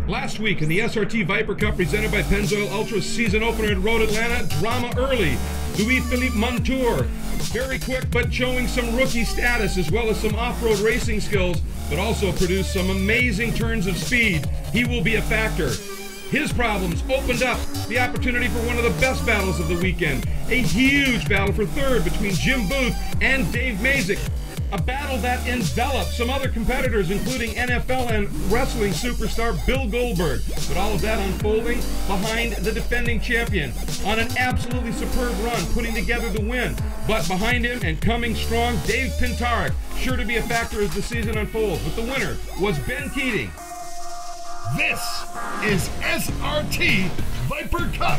Last week in the SRT Viper Cup presented by Pennzoil Ultra season opener in Road Atlanta, drama early. Louis-Philippe Montour, very quick but showing some rookie status as well as some off-road racing skills, but also produced some amazing turns of speed. He will be a factor. His problems opened up the opportunity for one of the best battles of the weekend. A huge battle for third between Jim Booth and Dave Mazik. A battle that enveloped some other competitors, including NFL and wrestling superstar Bill Goldberg. But all of that unfolding behind the defending champion on an absolutely superb run, putting together the win. But behind him and coming strong, Dave Pinnacle, sure to be a factor as the season unfolds. But the winner was Ben Keating. This is SRT Viper Cup.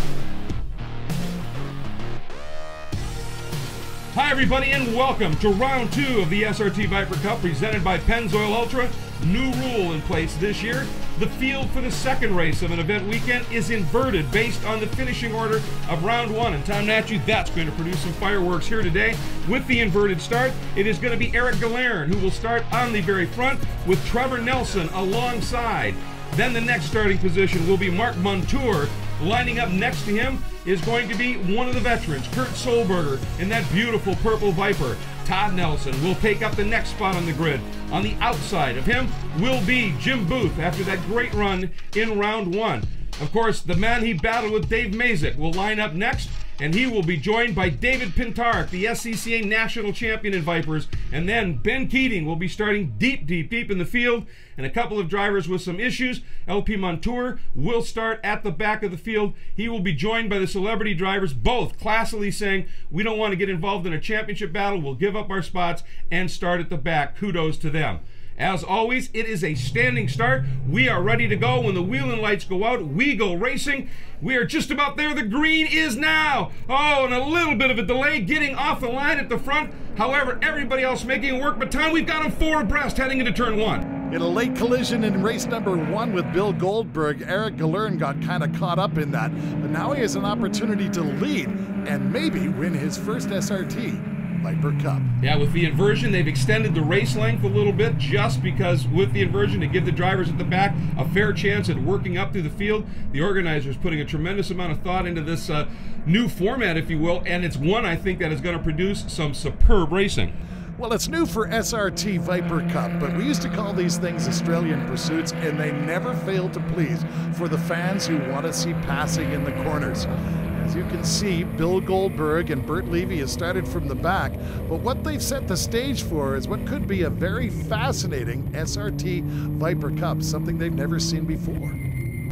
Hi everybody and welcome to round 2 of the SRT Viper Cup presented by Pennzoil Ultra. New rule in place this year. The field for the second race of an event weekend is inverted based on the finishing order of round 1. And Tom Natchez, that's going to produce some fireworks here today. With the inverted start, it is going to be Eric Galern who will start on the very front with Trevor Nelson alongside. Then the next starting position will be Mark Montour. Lining up next to him is going to be one of the veterans, Kurt Solberger, in that beautiful purple Viper. Todd Nelson will take up the next spot on the grid. On the outside of him will be Jim Booth after that great run in round 1. Of course, the man he battled with, Dave Mazik, will line up next, and he will be joined by David Pinnacle, the SCCA National Champion in Vipers. And then Ben Keating will be starting deep in the field, and a couple of drivers with some issues. LP Montour will start at the back of the field. He will be joined by the celebrity drivers, both classily saying, we don't want to get involved in a championship battle, we'll give up our spots and start at the back. Kudos to them. As always, it is a standing start. We are ready to go. When the wheeling lights go out, we go racing. We are just about there. The green is now. Oh, and a little bit of a delay getting off the line at the front. However, everybody else making it work. But Tom, we've got them 4 abreast heading into turn 1. In a late collision in race number 1 with Bill Goldberg, Eric Galern got kind of caught up in that. But now he has an opportunity to lead and maybe win his first SRT Viper Cup. Yeah, with the inversion, they've extended the race length a little bit just because with the inversion to give the drivers at the back a fair chance at working up through the field. The organizers putting a tremendous amount of thought into this new format, if you will, and it's one I think that is going to produce some superb racing. Well, it's new for SRT Viper Cup, but we used to call these things Australian pursuits, and they never fail to please for the fans who want to see passing in the corners. As you can see, Bill Goldberg and Bert Levy has started from the back, but what they've set the stage for is what could be a very fascinating SRT Viper Cup, something they've never seen before.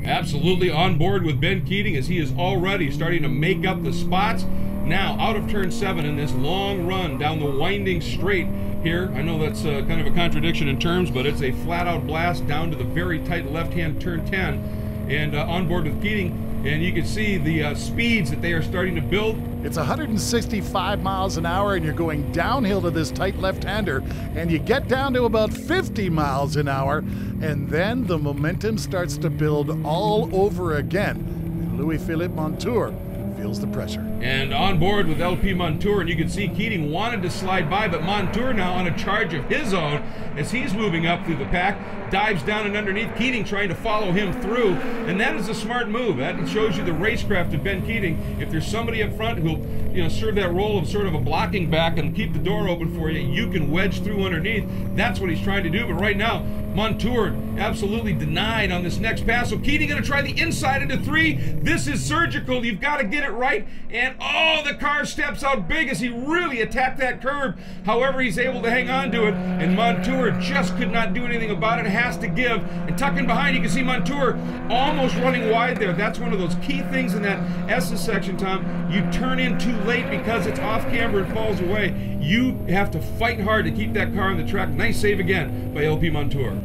Absolutely on board with Ben Keating as he is already starting to make up the spots. Now out of turn 7 in this long run down the winding straight here. I know that's kind of a contradiction in terms, but it's a flat-out blast down to the very tight left-hand turn 10. And on board with Keating, and you can see the speeds that they are starting to build. It's 165 miles an hour, and you're going downhill to this tight left-hander, and you get down to about 50 miles an hour, and then the momentum starts to build all over again. And Louis-Philippe Montour feels the pressure. And on board with LP Montour, and you can see Keating wanted to slide by, but Montour now on a charge of his own as he's moving up through the pack, dives down and underneath. Keating trying to follow him through, and that is a smart move. That shows you the racecraft of Ben Keating. If there's somebody up front who'll serve that role of sort of a blocking back and keep the door open for you, you can wedge through underneath. That's what he's trying to do, but right now Montour absolutely denied on this next pass. So Keating going to try the inside into 3. This is surgical. You've got to get it right. And oh, the car steps out big as he really attacked that curb. However, he's able to hang on to it. And Montour just could not do anything about it. It has to give. And tucking behind, you can see Montour almost running wide there. That's one of those key things in that S's section, Tom. You turn in too late because it's off camber and falls away. You have to fight hard to keep that car on the track. Nice save again by LP Montour.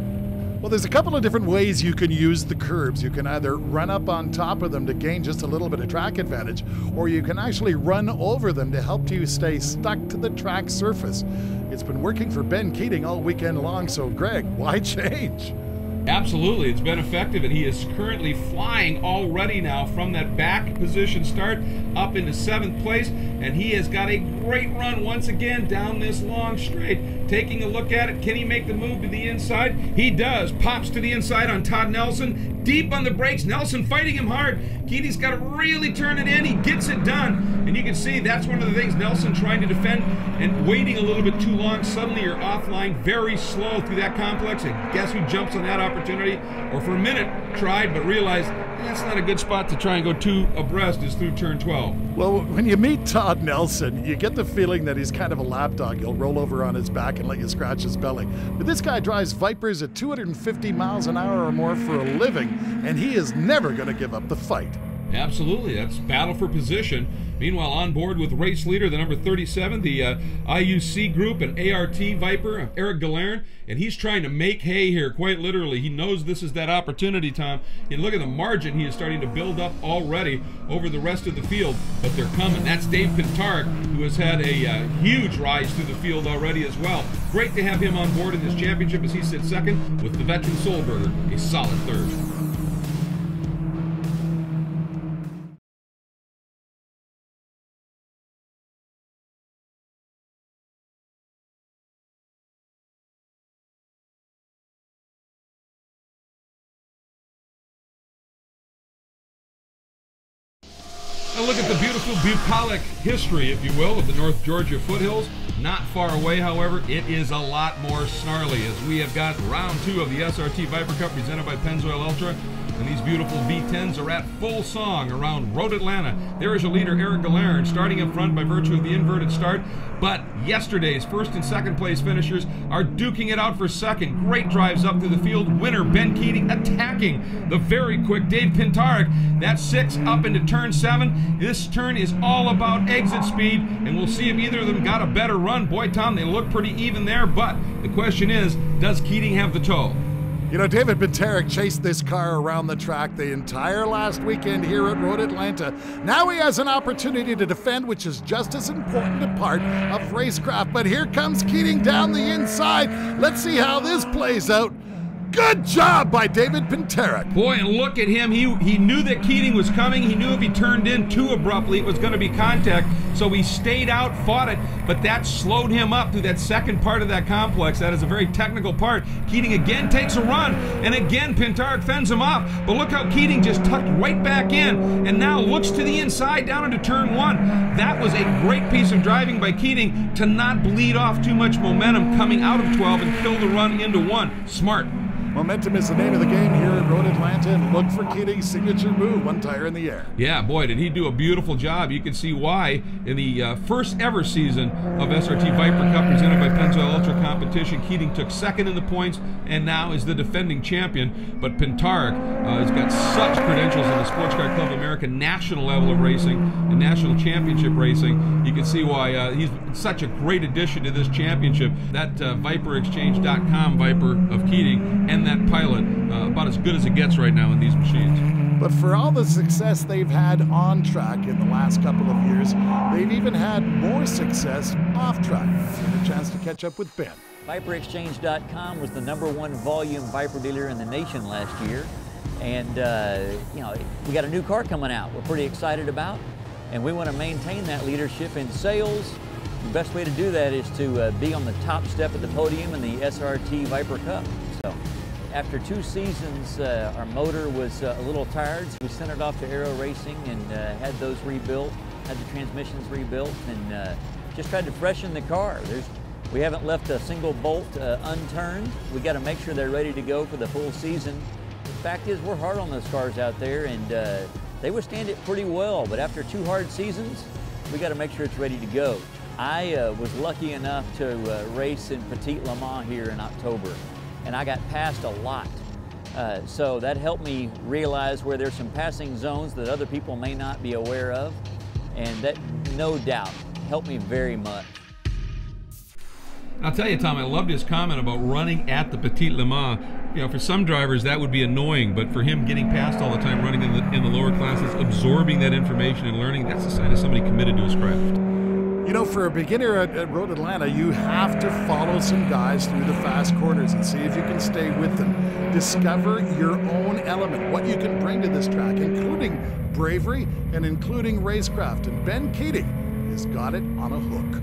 Well, there's a couple of different ways you can use the curbs. You can either run up on top of them to gain just a little bit of track advantage, or you can actually run over them to help you stay stuck to the track surface. It's been working for Ben Keating all weekend long, so Greg, why change? Absolutely, it's been effective, and he is currently flying already now from that back position start up into 7th place, and he has got a great run once again down this long straight. Taking a look at it, can he make the move to the inside? He does. Pops to the inside on Todd Nelson. Deep on the brakes. Nelson fighting him hard. Keating's got to really turn it in. He gets it done. And you can see that's one of the things. Nelson trying to defend and waiting a little bit too long. Suddenly you're offline very slow through that complex. And guess who jumps on that opportunity? Or for a minute tried but realized that's not a good spot to try and go 2 abreast is through turn 12. Well, when you meet Todd Nelson, you get the feeling that he's kind of a lapdog. He'll roll over on his back and let you scratch his belly. But this guy drives Vipers at 250 miles an hour or more for a living, and he is never going to give up the fight. Absolutely, that's battle for position. Meanwhile, on board with race leader, the number 37, the IUC Group, an ART Viper, Eric Galern, and he's trying to make hay here, quite literally. He knows this is that opportunity, Tom. And look at the margin he is starting to build up already over the rest of the field, but they're coming. That's Dave Pintarik, who has had a huge rise through the field already as well. Great to have him on board in this championship as he sits second with the veteran Solberger, a solid third. Now look at the beautiful bucolic history, if you will, of the North Georgia foothills. Not far away, however, it is a lot more snarly as we have got round 2 of the SRT Viper Cup presented by Pennzoil Ultra. And these beautiful V10s are at full song around Road Atlanta. There is your leader, Eric Galern, starting up front by virtue of the inverted start. But yesterday's 1st and 2nd place finishers are duking it out for 2nd. Great drives up through the field. Winner, Ben Keating, attacking the very quick Dave Pintarik. That's 6 up into turn 7. This turn is all about exit speed, and we'll see if either of them got a better run. Boy, Tom, they look pretty even there, but the question is, does Keating have the toe? You know, David Pintarik chased this car around the track the entire last weekend here at Road Atlanta. Now he has an opportunity to defend, which is just as important a part of racecraft. But here comes Keating down the inside. Let's see how this plays out. Good job by David Pintarik. Boy, and look at him. He knew that Keating was coming. He knew if he turned in too abruptly, it was going to be contact. So he stayed out, fought it, but that slowed him up through that 2nd part of that complex. That is a very technical part. Keating again takes a run, and again Pintarik fends him off. But look how Keating just tucked right back in, and now looks to the inside down into turn 1. That was a great piece of driving by Keating to not bleed off too much momentum coming out of 12 and kill the run into 1. Smart. Momentum is the name of the game here at Road Atlanta, and look for Keating's signature move, 1 tire in the air. Yeah, boy, did he do a beautiful job. You can see why in the first ever season of SRT Viper Cup presented by Pennzoil Ultra competition, Keating took 2nd in the points and now is the defending champion. But Pintarik has got such credentials in the Sports Car Club of America national level of racing and national championship racing. You can see why he's such a great addition to this championship. That ViperExchange.com Viper of Keating and that pilot, about as good as it gets right now in these machines. But for all the success they've had on track in the last couple of years, they've even had more success off track. Get a chance to catch up with Ben. ViperExchange.com was the #1 volume Viper dealer in the nation last year. And, you know, we got a new car coming out we're pretty excited about, and we want to maintain that leadership in sales. The best way to do that is to be on the top step of the podium in the SRT Viper Cup. So, after 2 seasons, our motor was a little tired, so we sent it off to Aero Racing and had those rebuilt, had the transmissions rebuilt, and just tried to freshen the car. We haven't left a single bolt unturned. We got to make sure they're ready to go for the full season. The fact is, we're hard on those cars out there, and they withstand it pretty well, but after 2 hard seasons, we got to make sure it's ready to go. I was lucky enough to race in Petit Le Mans here in October, and I got passed a lot. So that helped me realize where there's some passing zones that other people may not be aware of, and that, no doubt, helped me very much. I'll tell you, Tom, I loved his comment about running at the Petit Le Mans. You know, for some drivers that would be annoying, but for him getting past all the time, running in the lower classes, absorbing that information and learning, that's a sign of somebody committed to his craft. You know, for a beginner at Road Atlanta, you have to follow some guys through the fast corners and see if you can stay with them. Discover your own element, what you can bring to this track, including bravery and including racecraft. And Ben Keating has got it on a hook.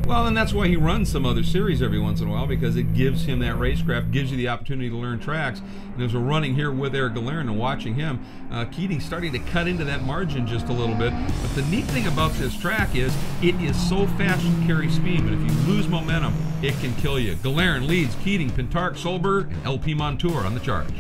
Well, and that's why he runs some other series every once in a while, because it gives him that racecraft, gives you the opportunity to learn tracks. And as we're running here with Eric Galerin and watching him, Keating's starting to cut into that margin just a little bit. But the neat thing about this track is it is so fast to carry speed, but if you lose momentum, it can kill you. Galerin leads Keating, Pintark, Solberg, and LP Montour on the charge.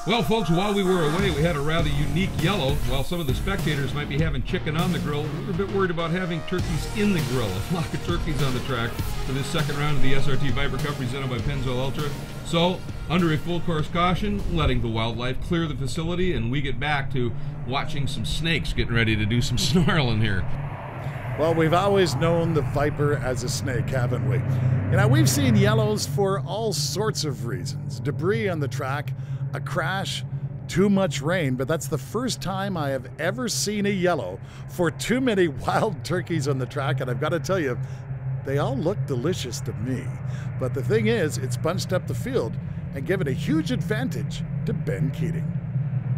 Well, folks, while we were away, we had a rather unique yellow. While some of the spectators might be having chicken on the grill, we were a bit worried about having turkeys in the grill. A flock of turkeys on the track for this second round of the SRT Viper Cup presented by Pennzoil Ultra. So, under a full course caution, letting the wildlife clear the facility, and we get back to watching some snakes getting ready to do some snarling here. Well, we've always known the Viper as a snake, haven't we? You know, we've seen yellows for all sorts of reasons. Debris on the track, a crash, too much rain, but that's the first time I have ever seen a yellow for too many wild turkeys on the track, and I've got to tell you, they all look delicious to me. But the thing is, it's bunched up the field and given a huge advantage to Ben Keating.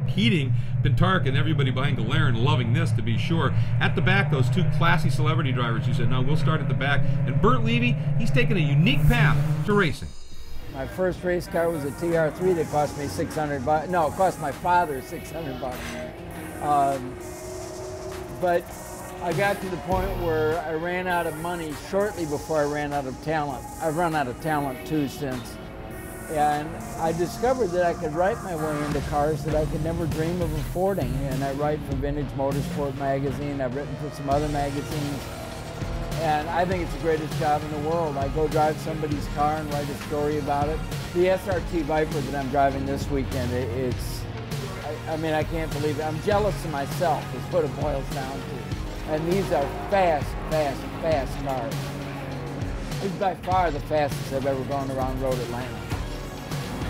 Keating, Pintark, and everybody behind Galerin loving this, to be sure. At the back, those two classy celebrity drivers who said, no, we'll start at the back. And Bert Levy, he's taken a unique path to racing. My first race car was a TR3 that cost me $600. No, it cost my father $600. But I got to the point where I ran out of money shortly before I ran out of talent. I've run out of talent too since. And I discovered that I could write my way into cars that I could never dream of affording. And I write for Vintage Motorsport magazine. I've written for some other magazines. And I think it's the greatest job in the world. I go drive somebody's car and write a story about it. The SRT Viper that I'm driving this weekend, I mean, I can't believe it. I'm jealous of myself, is what it boils down to. And these are fast, fast, fast cars. It's by far the fastest I've ever gone around Road Atlanta.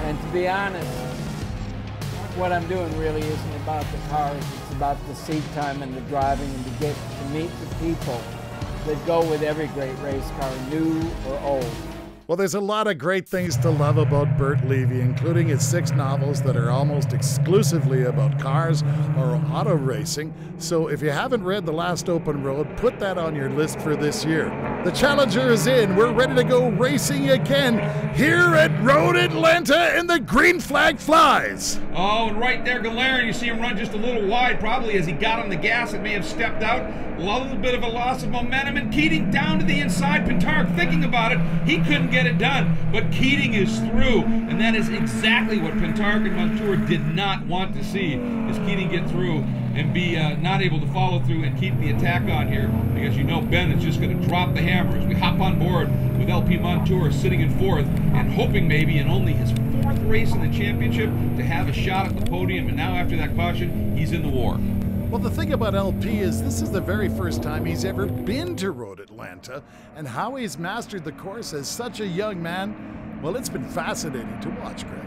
And to be honest, what I'm doing really isn't about the cars. It's about the seat time and the driving and to get to meet the people that go with every great race car, new or old. Well, there's a lot of great things to love about Bert Levy, including his 6 novels that are almost exclusively about cars or auto racing. So if you haven't read The Last Open Road, put that on your list for this year. The Challenger is in. We're ready to go racing again here at Road Atlanta, and the green flag flies. Oh, and right there, Galerin, you see him run just a little wide, probably as he got on the gas. It may have stepped out. A little bit of a loss of momentum, and Keating down to the inside. Pintark thinking about it. He couldn't get it done, but Keating is through, and that is exactly what Pintark and Montour did not want to see, is Keating get through and be not able to follow through and keep the attack on here, because you know Ben is just going to drop the hammer as we hop on board with LP Montour sitting in 4th and hoping maybe in only his 4th race in the championship to have a shot at the podium, and now after that caution, he's in the war. Well, the thing about LP is this is the very first time he's ever been to Road Atlanta, and how he's mastered the course as such a young man, well, it's been fascinating to watch, Greg.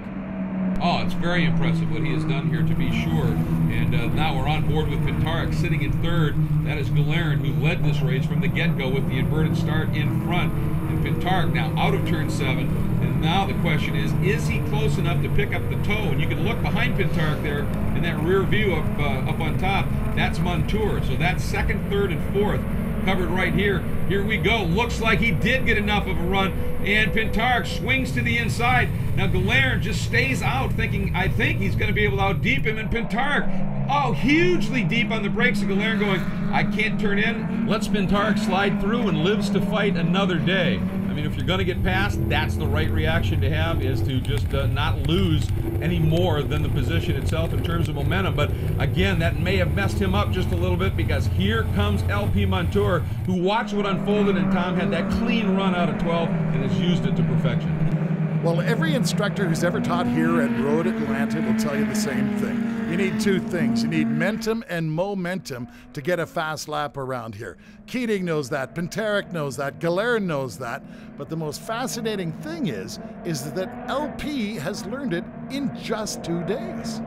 Oh, it's very impressive what he has done here, to be sure. And now we're on board with Pintark sitting in 3rd. That is Galerin, who led this race from the get-go with the inverted start in front. And Pintark now out of turn 7. And now the question is he close enough to pick up the toe? And you can look behind Pintark there in that rear view up on top. That's Montour. So that's 2nd, 3rd, and 4th covered right here. Here we go. Looks like he did get enough of a run. And Pintark swings to the inside. Now Galerin just stays out thinking, I think he's going to be able to out-deep him. And Pintark, oh, hugely deep on the brakes. And Galerin going, I can't turn in. Lets Pintark slide through and lives to fight another day. I mean, if you're going to get past, that's the right reaction to have, is to just not lose any more than the position itself in terms of momentum. But again, that may have messed him up just a little bit, because here comes LP Montour, who watched what unfolded, and Tom had that clean run out of 12 and has used it to perfection. Well, every instructor who's ever taught here at Road Atlanta will tell you the same thing. You need two things. You need mentum and momentum to get a fast lap around here. Keating knows that, Pintarek knows that, Galern knows that, but the most fascinating thing is that LP has learned it in just 2 days.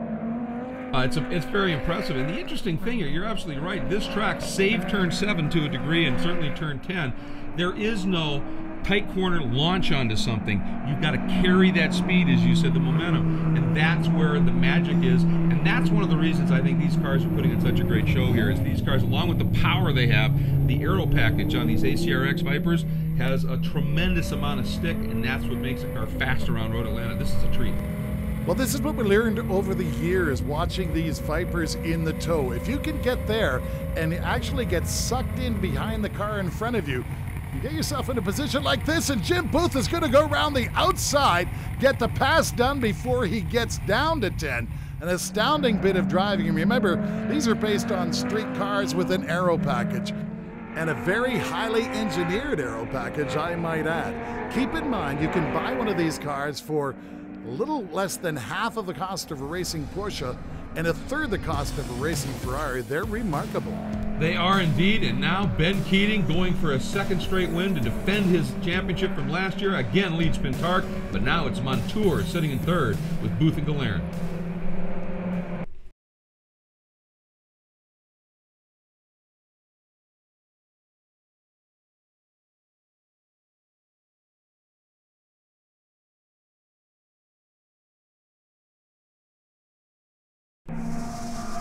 It's very impressive, and the interesting thing here, you're absolutely right, this track saved turn 7 to a degree, and certainly turn 10. There is no tight corner launch onto something. You've got to carry that speed, as you said, the momentum, and that's where the magic is, and that's one of the reasons I think these cars are putting in such a great show here, is these cars, along with the power they have, the aero package on these ACR-X Vipers has a tremendous amount of stick, and that's what makes a car fast around Road Atlanta. This is a treat. Well, this is what we learned over the years watching these Vipers in the tow. If you can get there and actually get sucked in behind the car in front of you, you get yourself in a position like this, and Jim Booth is going to go around the outside, get the pass done before he gets down to 10. An astounding bit of driving. And remember, these are based on street cars with an aero package, and a very highly engineered aero package, I might add. Keep in mind, you can buy one of these cars for a little less than half of the cost of a racing Porsche and a third the cost of a racing Ferrari. They're remarkable. They are indeed, and now Ben Keating going for a second straight win to defend his championship from last year. Again leads Pintarek, but now it's Montour sitting in third with Booth and Galern.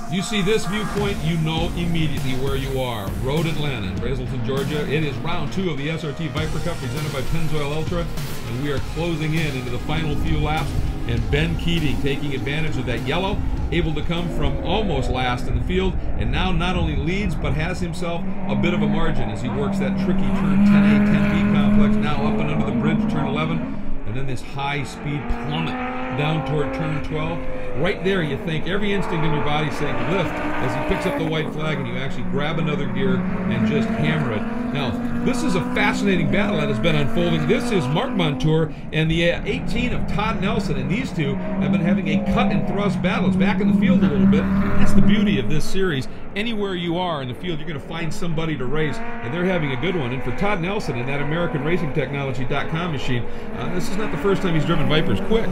You see this viewpoint, you know immediately where you are. Road Atlanta in Brazelton, Georgia. It is round 2 of the SRT Viper Cup presented by Pennzoil Ultra, and we are closing in into the final few laps, and Ben Keating taking advantage of that yellow, able to come from almost last in the field, and now not only leads, but has himself a bit of a margin as he works that tricky turn 10A, 10B complex, now up and under the bridge, turn 11, and then this high-speed plummet down toward turn 12. Right there, you think every instinct in your body saying lift as he picks up the white flag, and you actually grab another gear and just hammer it. Now, this is a fascinating battle that has been unfolding. This is Mark Montour and the 18 of Todd Nelson, and these two have been having a cut and thrust battle. It's back in the field a little bit. That's the beauty of this series. Anywhere you are in the field, you're going to find somebody to race, and they're having a good one. And for Todd Nelson and that AmericanRacingTechnology.com machine, this is not the first time he's driven Vipers quick.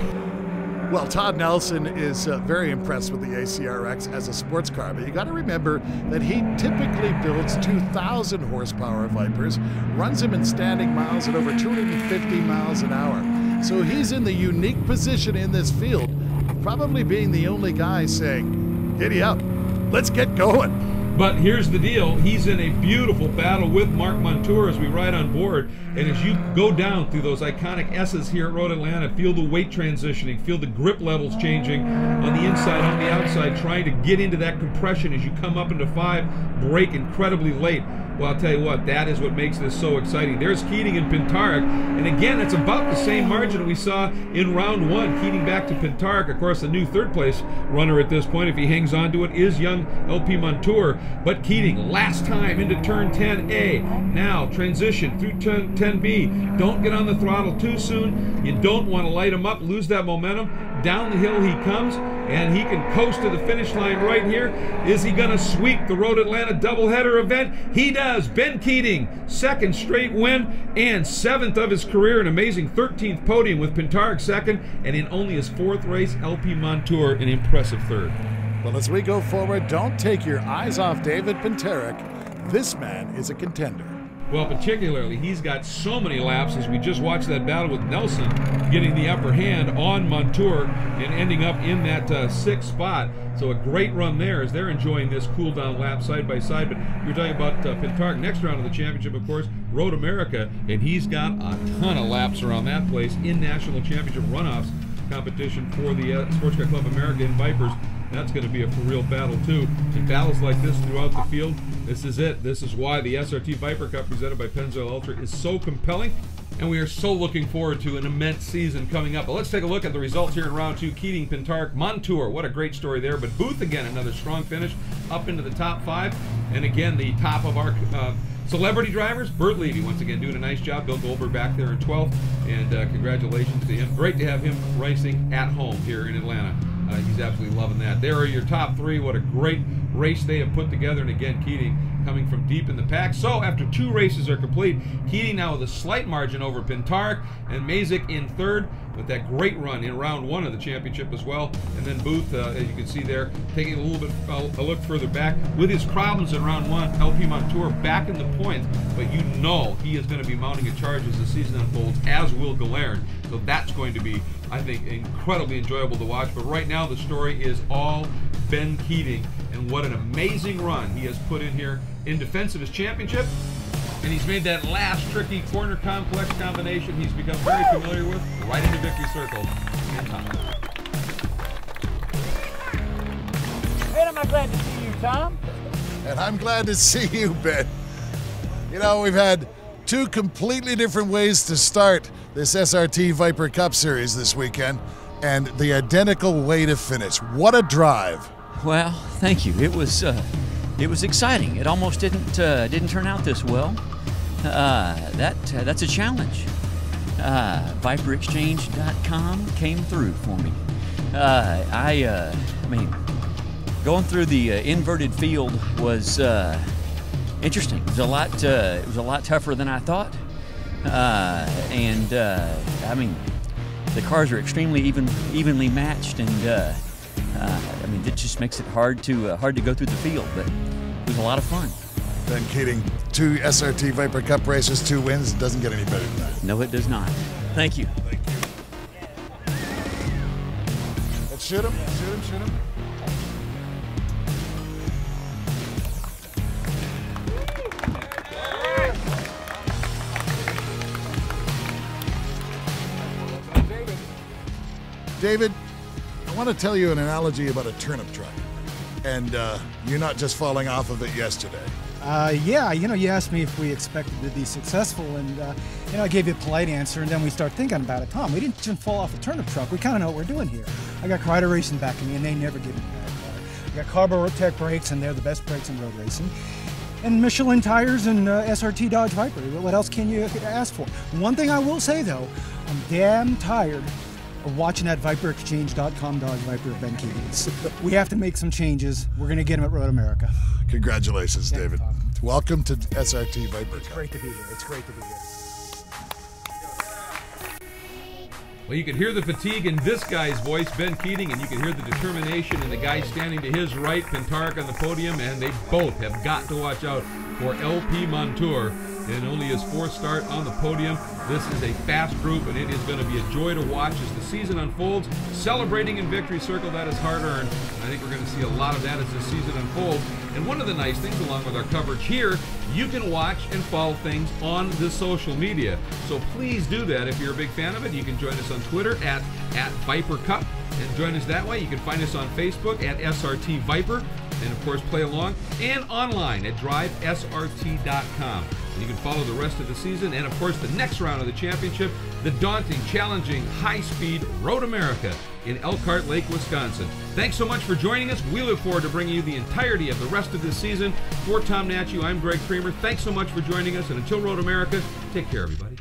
Well, Todd Nelson is very impressed with the ACR-X as a sports car, but you got to remember that he typically builds 2,000 horsepower Vipers, runs them in standing miles at over 250 miles an hour. So he's in the unique position in this field, probably being the only guy saying, "Giddy up, let's get going." But here's the deal, he's in a beautiful battle with Mark Montour as we ride on board, and as you go down through those iconic S's here at Road Atlanta, feel the weight transitioning, feel the grip levels changing on the inside, on the outside, trying to get into that compression as you come up into 5, brake incredibly late. Well, I'll tell you what, that is what makes this so exciting. There's Keating and Pintarek, and again, it's about the same margin we saw in round 1. Keating back to Pintarek, of course, the new third-place runner at this point, if he hangs on to it, is young LP Montour. But Keating, last time into turn 10A. Now, transition through turn 10B. Don't get on the throttle too soon. You don't want to light him up, lose that momentum. Down the hill he comes, and he can coast to the finish line right here. Is he going to sweep the Road Atlanta doubleheader event? He does. Ben Keating, second straight win and 7th of his career, an amazing 13th podium with Pintarek second, and in only his 4th race, LP Montour an impressive 3rd. Well, as we go forward, don't take your eyes off David Pintarek. This man is a contender. Well, particularly, he's got so many laps as we just watched that battle with Nelson getting the upper hand on Montour and ending up in that 6th spot. So a great run there as they're enjoying this cool-down lap side by side. But you're talking about Pintarek, next round of the championship, of course, Road America, and he's got a ton of laps around that place in National Championship runoffs competition for the Sports Car Club America in Vipers. That's going to be a for-real battle, too. And battles like this throughout the field, this is it. This is why the SRT Viper Cup presented by Pennzoil Ultra is so compelling, and we are so looking forward to an immense season coming up. But let's take a look at the results here in round 2. Keating, Pintarek, Montour, what a great story there. But Booth, again, another strong finish up into the top 5. And again, the top of our celebrity drivers, Bert Levy, once again, doing a nice job. Bill Goldberg back there in 12th, and congratulations to him. Great to have him racing at home here in Atlanta. He's absolutely loving that. There are your top three. What a great race they have put together. And again, Keating coming from deep in the pack. So after 2 races are complete, Keating now with a slight margin over Pintark, and Mazik in third with that great run in round 1 of the championship as well. And then Booth, as you can see there, taking a little bit a look further back with his problems in round 1. LP Montour back in the points, but you know he is going to be mounting a charge as the season unfolds, as will Galern. So that's going to be, I think, incredibly enjoyable to watch. But right now the story is all Ben Keating, and what an amazing run he has put in here in defense of his championship. And he's made that last tricky corner complex combination he's become very familiar with right into victory circle in time. And am I glad to see you, Tom? And I'm glad to see you, Ben. You know, we've had 2 completely different ways to start this SRT Viper Cup Series this weekend, and the identical way to finish. What a drive. Well, thank you. It was exciting. It almost didn't turn out this well. That's a challenge. ViperExchange.com came through for me. I mean, going through the inverted field was interesting. It was a lot tougher than I thought. I mean, the cars are extremely evenly matched, and I mean, it just makes it hard to go through the field. But it was a lot of fun. Ben Keating, 2 SRT Viper Cup races, 2 wins. It doesn't get any better than that. No, it does not. Thank you. Thank you. Let's shoot him. Shoot him. Shoot him. David, I want to tell you an analogy about a turnip truck, and you're not just falling off of it yesterday. Yeah, you asked me if we expected to be successful, and I gave you a polite answer, and then we start thinking about it. Tom, we didn't just fall off a turnip truck. We kind of know what we're doing here. I got Chrysler Racing backing me, and they never give me a bad car. I got Carbo Tech brakes, and they're the best brakes in road racing. And Michelin tires and SRT Dodge Viper. What else can you ask for? One thing I will say, though, I'm damn tired of watching that ViperExchange.com Dodge Viper of Ben Keating's. We have to make some changes. We're going to get them at Road America. Congratulations, David. Welcome to SRT Viper Cup. It's great to be here. It's great to be here. Well, you can hear the fatigue in this guy's voice, Ben Keating, and you can hear the determination in the guy standing to his right, Pintark, on the podium, and they both have got to watch out for LP Montour in only his 4th start on the podium. This is a fast group, and it is going to be a joy to watch as the season unfolds. Celebrating in victory circle, that is hard-earned. I think we're going to see a lot of that as the season unfolds. And one of the nice things, along with our coverage here, you can watch and follow things on the social media. So please do that if you're a big fan of it. You can join us on Twitter at Viper Cup, and join us that way. You can find us on Facebook at SRT Viper, and of course play along, and online at drivesrt.com. You can follow the rest of the season, and of course the next round of the championship, the daunting, challenging, high-speed Road America in Elkhart Lake, Wisconsin. Thanks so much for joining us. We look forward to bringing you the entirety of the rest of this season. For Tom Natchew, I'm Greg Creamer. Thanks so much for joining us, and until Road America, take care, everybody.